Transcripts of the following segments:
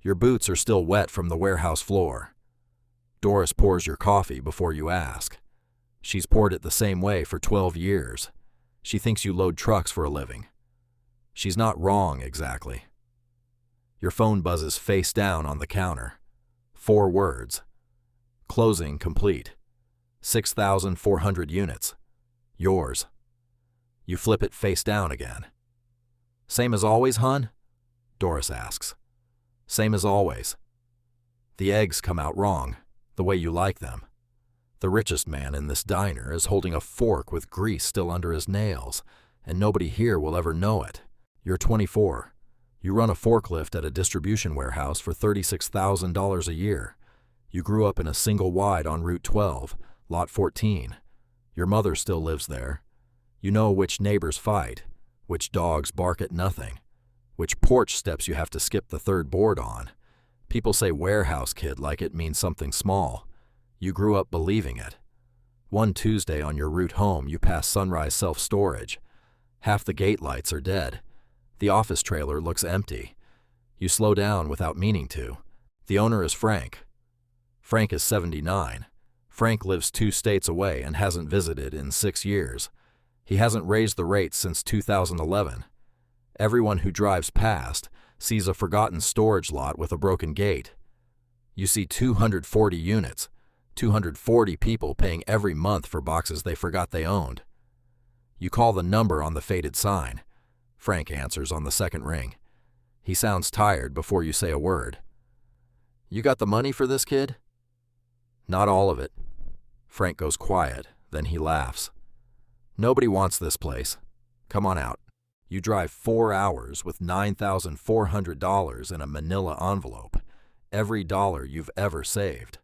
Your boots are still wet from the warehouse floor. Doris pours your coffee before you ask. She's poured it the same way for 12 years. She thinks you load trucks for a living. She's not wrong exactly. Your phone buzzes face down on the counter. 4 words. Closing complete. 6,400 units. Yours. You flip it face down again. Same as always, hun? Doris asks. Same as always. The eggs come out wrong, the way you like them. The richest man in this diner is holding a fork with grease still under his nails, and nobody here will ever know it. You're 24. You run a forklift at a distribution warehouse for $36,000 a year. You grew up in a single wide on Route 12, Lot 14. Your mother still lives there. You know which neighbors fight, which dogs bark at nothing, which porch steps you have to skip the third board on. People say warehouse kid like it means something small. You grew up believing it. One Tuesday on your route home, you pass Sunrise Self-Storage. Half the gate lights are dead. The office trailer looks empty. You slow down without meaning to. The owner is Frank. Frank is 79. Frank lives 2 states away and hasn't visited in 6 years. He hasn't raised the rates since 2011. Everyone who drives past sees a forgotten storage lot with a broken gate. You see 240 units, 240 people paying every month for boxes they forgot they owned. You call the number on the faded sign. Frank answers on the second ring. He sounds tired before you say a word. You got the money for this, kid? Not all of it. Frank goes quiet, then he laughs. Nobody wants this place. Come on out. You drive 4 hours with $9,400 in a manila envelope, every dollar you've ever saved.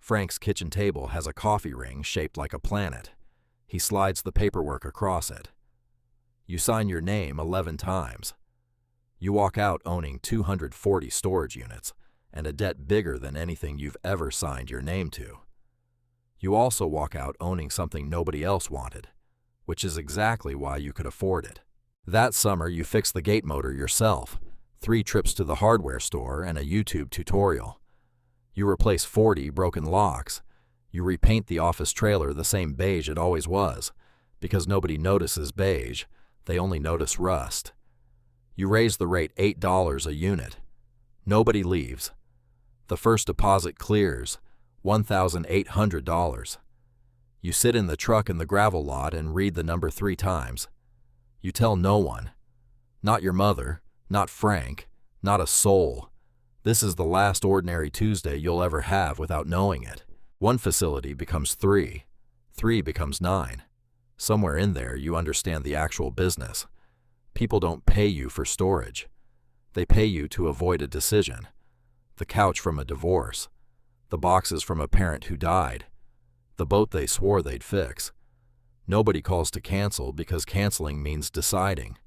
Frank's kitchen table has a coffee ring shaped like a planet. He slides the paperwork across it. You sign your name 11 times. You walk out owning 240 storage units and a debt bigger than anything you've ever signed your name to. You also walk out owning something nobody else wanted, which is exactly why you could afford it. That summer, you fixed the gate motor yourself, 3 trips to the hardware store and a YouTube tutorial. You replace 40 broken locks. You repaint the office trailer the same beige it always was, because nobody notices beige, they only notice rust. You raise the rate $8 a unit. Nobody leaves. The first deposit clears, $1,800. You sit in the truck in the gravel lot and read the number 3 times. You tell no one. Not your mother, not Frank, not a soul. This is the last ordinary Tuesday you'll ever have without knowing it. 1 facility becomes 3. 3 becomes 9. Somewhere in there you understand the actual business. People don't pay you for storage. They pay you to avoid a decision. The couch from a divorce. The boxes from a parent who died. The boat they swore they'd fix. Nobody calls to cancel because canceling means deciding,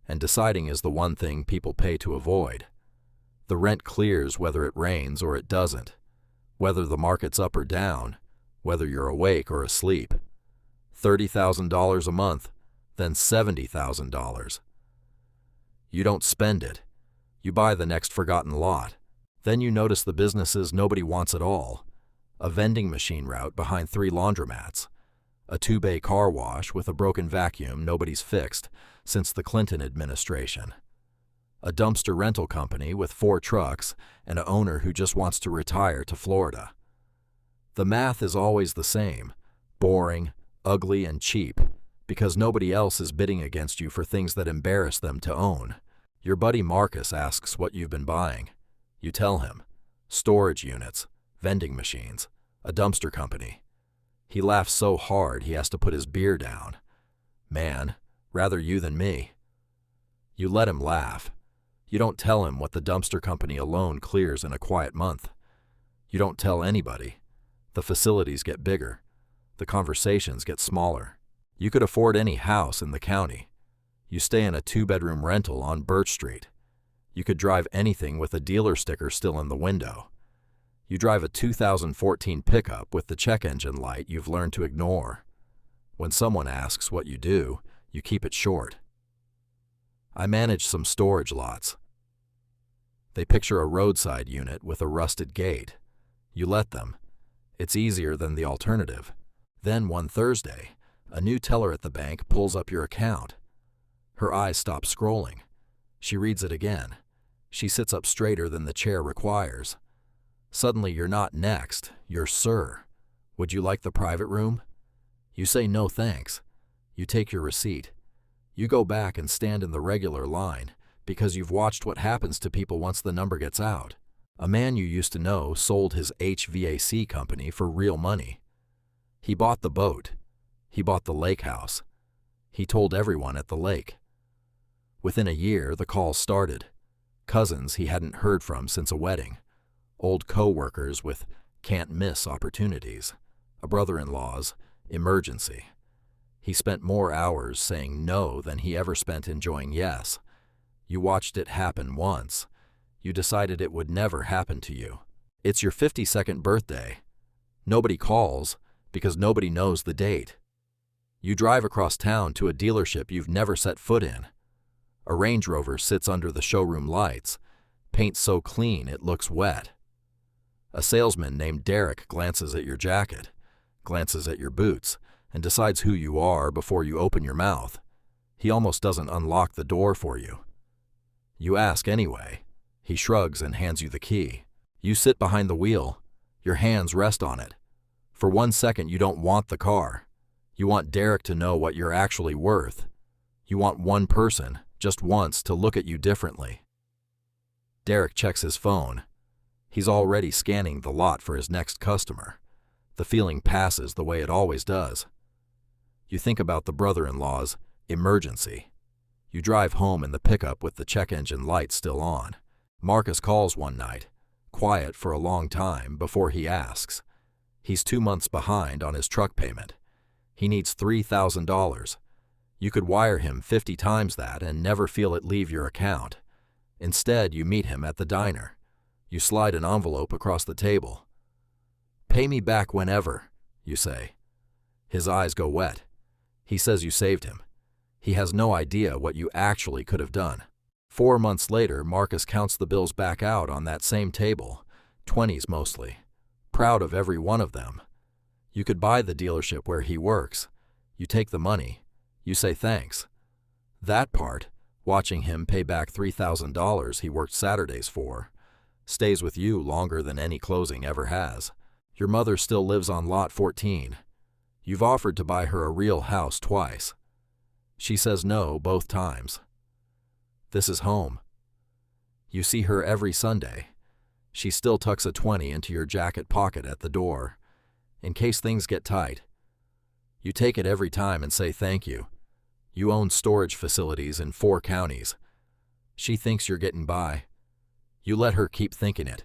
and deciding is the one thing people pay to avoid. The rent clears whether it rains or it doesn't, whether the market's up or down, whether you're awake or asleep. $30,000 a month, then $70,000. You don't spend it. You buy the next forgotten lot. Then you notice the businesses nobody wants at all. A vending machine route behind 3 laundromats. A 2-bay car wash with a broken vacuum nobody's fixed since the Clinton administration. A dumpster rental company with 4 trucks and an owner who just wants to retire to Florida. The math is always the same, boring, ugly, and cheap, because nobody else is bidding against you for things that embarrass them to own. Your buddy Marcus asks what you've been buying. You tell him. Storage units, vending machines, a dumpster company. He laughs so hard he has to put his beer down. Man, rather you than me. You let him laugh. You don't tell him what the dumpster company alone clears in a quiet month. You don't tell anybody. The facilities get bigger. The conversations get smaller. You could afford any house in the county. You stay in a 2-bedroom rental on Birch Street. You could drive anything with a dealer sticker still in the window. You drive a 2014 pickup with the check engine light you've learned to ignore. When someone asks what you do, you keep it short. I manage some storage lots. They picture a roadside unit with a rusted gate. You let them. It's easier than the alternative. Then one Thursday, a new teller at the bank pulls up your account. Her eyes stop scrolling. She reads it again. She sits up straighter than the chair requires. Suddenly you're not next, you're sir. Would you like the private room? You say no thanks. You take your receipt. You go back and stand in the regular line because you've watched what happens to people once the number gets out. A man you used to know sold his HVAC company for real money. He bought the boat. He bought the lake house. He told everyone at the lake. Within a year, the calls started. Cousins he hadn't heard from since a wedding. Old co-workers with can't-miss opportunities. A brother-in-law's emergency. He spent more hours saying no than he ever spent enjoying yes. You watched it happen once. You decided it would never happen to you. It's your 52nd birthday. Nobody calls because nobody knows the date. You drive across town to a dealership you've never set foot in. A Range Rover sits under the showroom lights, paint so clean it looks wet. A salesman named Derek glances at your jacket, glances at your boots, and decides who you are before you open your mouth. He almost doesn't unlock the door for you. You ask anyway. He shrugs and hands you the key. You sit behind the wheel. Your hands rest on it. For 1 second you don't want the car. You want Derek to know what you're actually worth. You want one person, just once, to look at you differently. Derek checks his phone. He's already scanning the lot for his next customer. The feeling passes the way it always does. You think about the brother-in-law's emergency. You drive home in the pickup with the check engine light still on. Marcus calls one night, quiet for a long time before he asks. He's 2 months behind on his truck payment. He needs $3,000. You could wire him 50 times that and never feel it leave your account. Instead, you meet him at the diner. You slide an envelope across the table. "Pay me back whenever," you say. His eyes go wet. He says you saved him. He has no idea what you actually could have done. 4 months later, Marcus counts the bills back out on that same table, 20s mostly, proud of every one of them. You could buy the dealership where he works. You take the money. You say thanks. That part, watching him pay back $3,000 he worked Saturdays for, stays with you longer than any closing ever has. Your mother still lives on lot 14. You've offered to buy her a real house twice. She says no both times. This is home. You see her every Sunday. She still tucks a 20 into your jacket pocket at the door, in case things get tight. You take it every time and say thank you. You own storage facilities in 4 counties. She thinks you're getting by. You let her keep thinking it.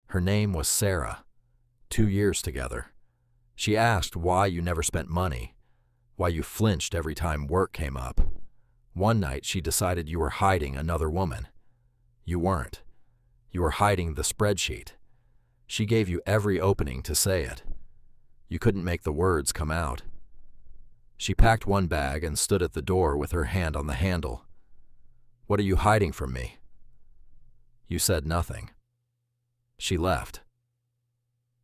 Her name was Sarah. 2 years together. She asked why you never spent money, why you flinched every time work came up. One night she decided you were hiding another woman. You weren't. You were hiding the spreadsheet. She gave you every opening to say it. You couldn't make the words come out. She packed one bag and stood at the door with her hand on the handle. "What are you hiding from me?" You said nothing. She left.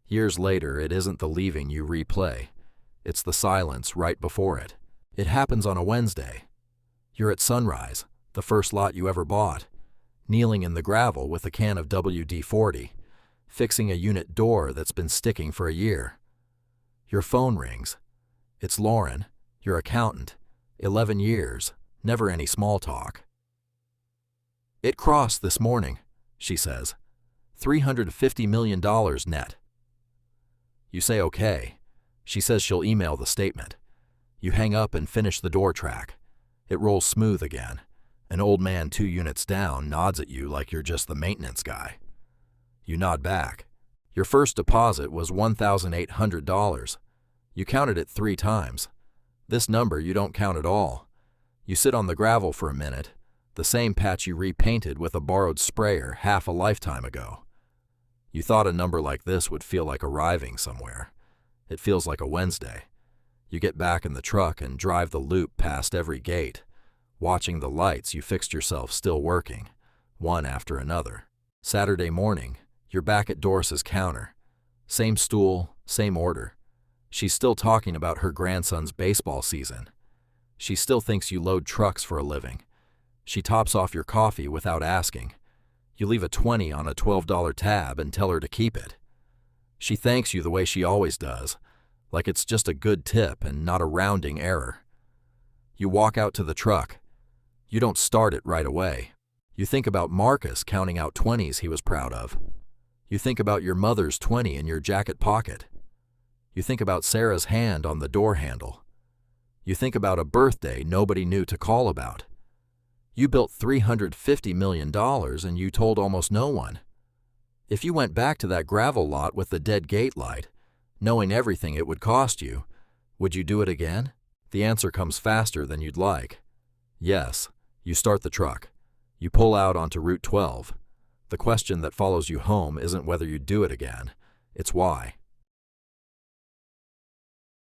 Years later, it isn't the leaving you replay. It's the silence right before it. It happens on a Wednesday. You're at Sunrise, the first lot you ever bought, kneeling in the gravel with a can of WD-40, fixing a unit door that's been sticking for a year. Your phone rings. It's Lauren, your accountant. 11 years, never any small talk. "It crossed this morning," she says. $350 million net. You say okay. She says she'll email the statement. You hang up and finish the door track. It rolls smooth again. An old man 2 units down nods at you like you're just the maintenance guy. You nod back. Your first deposit was $1,800. You counted it 3 times. This number you don't count at all. You sit on the gravel for a minute, the same patch you repainted with a borrowed sprayer half a lifetime ago. You thought a number like this would feel like arriving somewhere. It feels like a Wednesday. You get back in the truck and drive the loop past every gate, watching the lights you fixed yourself still working, one after another. Saturday morning, you're back at Doris's counter. Same stool, same order. She's still talking about her grandson's baseball season. She still thinks you load trucks for a living. She tops off your coffee without asking. You leave a 20 on a $12 tab and tell her to keep it. She thanks you the way she always does, like it's just a good tip and not a rounding error. You walk out to the truck. You don't start it right away. You think about Marcus counting out 20s he was proud of. You think about your mother's 20 in your jacket pocket. You think about Sarah's hand on the door handle. You think about a birthday nobody knew to call about. You built $350 million and you told almost no one. If you went back to that gravel lot with the dead gate light, knowing everything it would cost you, would you do it again? The answer comes faster than you'd like. Yes, you start the truck. You pull out onto Route 12. The question that follows you home isn't whether you do it again, it's why.